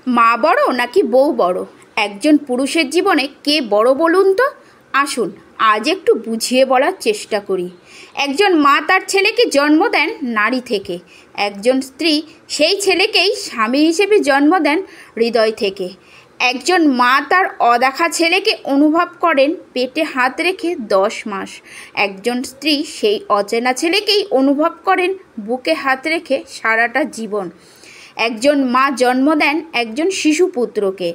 মা বড় নাকি বউ বড়? একজন পুরুষের জীবনে কে বড় বলুন তো? আসুন আজ একটু বুঝিয়ে বলার চেষ্টা করি। একজন মা তার ছেলেকে জন্ম দেন নারী থেকে। একজন স্ত্রী সেই ছেলেকেই স্বামী হিসেবে জন্ম দেন হৃদয় থেকে। একজন মা তার অদেখা ছেলেকে অনুভব করেন পেটে হাত রেখে 10 মাস। একজন স্ত্রী সেই অচেনা ছেলেকেই অনুভব করেন বুকে হাত রেখে সারাটা জীবন। একজন মা জন্ম দেন একজন শিশুপুত্রকে।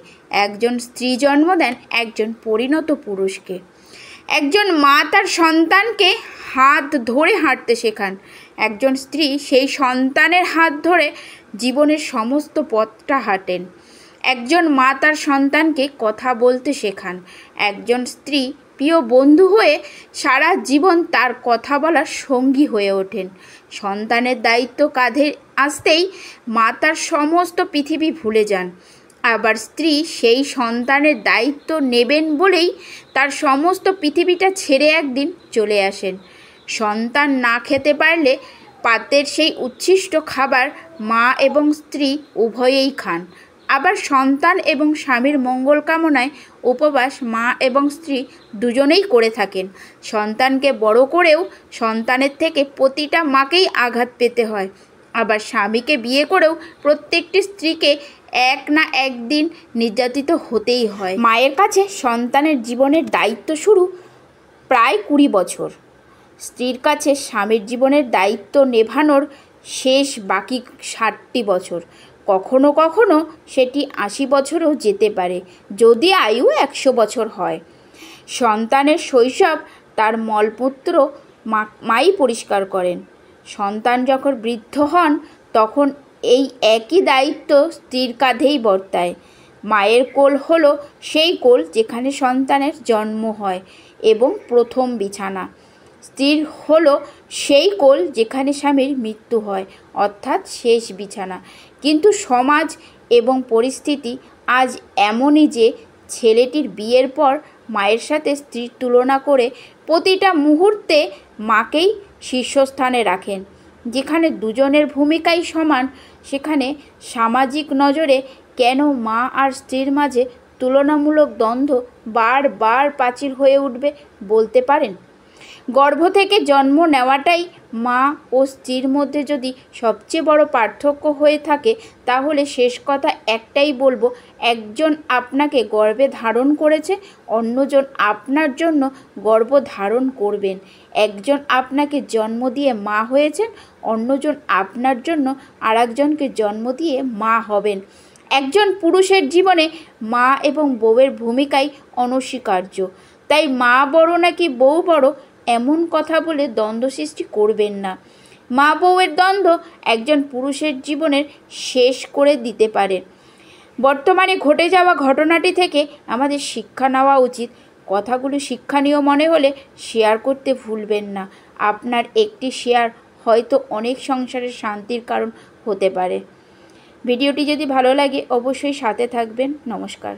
একজন স্ত্রী জন্ম দেন একজন পরিণত পুরুষকে। একজন মা তার সন্তানকে হাত ধরে হাঁটতে শেখান। একজন স্ত্রী সেই সন্তানের হাত ধরে জীবনের সমস্ত পথটা হাঁটেন। একজন মা তার সন্তানকে কথা বলতে শেখান। একজন স্ত্রী প্রিয় বন্ধু হয়ে সারা জীবন তার কথা বলার সঙ্গী হয়ে ওঠেন। সন্তানের দায়িত্ব কাঁধে আসতেই মা তার সমস্ত পৃথিবী ভুলে যান। আবার স্ত্রী সেই সন্তানের দায়িত্ব নেবেন বলেই তার সমস্ত পৃথিবীটা ছেড়ে একদিন চলে আসেন। সন্তান না খেতে পারলে পাতের সেই উচ্ছিষ্ট খাবার মা এবং স্ত্রী উভয়েই খান। আবার সন্তান এবং স্বামীর মঙ্গল কামনায় উপবাস মা এবং স্ত্রী দুজনেই করে থাকেন। সন্তানকে বড় করেও সন্তানের থেকে প্রতিটা মাকেই আঘাত পেতে হয়। আবার স্বামীকে বিয়ে করেও প্রত্যেকটি স্ত্রীকে এক না একদিন নির্যাতিত হতেই হয়। মায়ের কাছে সন্তানের জীবনের দায়িত্ব শুরু প্রায় 20 বছর। স্ত্রীর কাছে স্বামীর জীবনের দায়িত্ব নেভানোর শেষ বাকি 60টি বছর। কখনো কখনো সেটি 80 বছরও যেতে পারে, যদি আয়ু 100 বছর হয়। সন্তানের শৈশব তার মলমূত্র মাই পরিষ্কার করেন। সন্তান যখন বৃদ্ধ হন তখন এই একই দায়িত্ব স্ত্রীর কাঁধেই বর্তায়। মায়ের কোল হলো সেই কোল যেখানে সন্তানের জন্ম হয় এবং প্রথম বিছানা। স্ত্রীর হলো সেই কোল যেখানে স্বামীর মৃত্যু হয়, অর্থাৎ শেষ বিছানা। কিন্তু সমাজ এবং পরিস্থিতি আজ এমনই যে ছেলেটির বিয়ের পর মায়ের সাথে স্ত্রীর তুলনা করে প্রতিটা মুহূর্তে মাকেই শীর্ষস্থানে রাখেন। যেখানে দুজনের ভূমিকাই সমান, সেখানে সামাজিক নজরে কেন মা আর স্ত্রীর মাঝে তুলনামূলক দ্বন্দ্ব বারবার প্রাচীর হয়ে উঠবে বলতে পারেন? গর্ভ থেকে জন্ম নেওয়াটাই মা ও স্ত্রীর মধ্যে যদি সবচেয়ে বড় পার্থক্য হয়ে থাকে, তাহলে শেষ কথা একটাই বলবো, একজন আপনাকে গর্ভে ধারণ করেছে, অন্যজন আপনার জন্য গর্ভ ধারণ করবেন। একজন আপনাকে জন্ম দিয়ে মা হয়েছেন, অন্যজন আপনার জন্য আরেকজনকে জন্ম দিয়ে মা হবেন। একজন পুরুষের জীবনে মা এবং বউয়ের ভূমিকাই অনস্বীকার্য। তাই মা বড় নাকি বউ বড় এমন কথা বলে দ্বন্দ্ব সৃষ্টি করবেন না। মা বউয়ের দ্বন্দ্ব একজন পুরুষের জীবনের শেষ করে দিতে পারে। বর্তমানে ঘটে যাওয়া ঘটনাটি থেকে আমাদের শিক্ষা নেওয়া উচিত। কথাগুলো শিক্ষণীয় মনে হলে শেয়ার করতে ভুলবেন না। আপনার একটি শেয়ার হয়তো অনেক সংসারের শান্তির কারণ হতে পারে। ভিডিওটি যদি ভালো লাগে অবশ্যই সাথে থাকবেন। নমস্কার।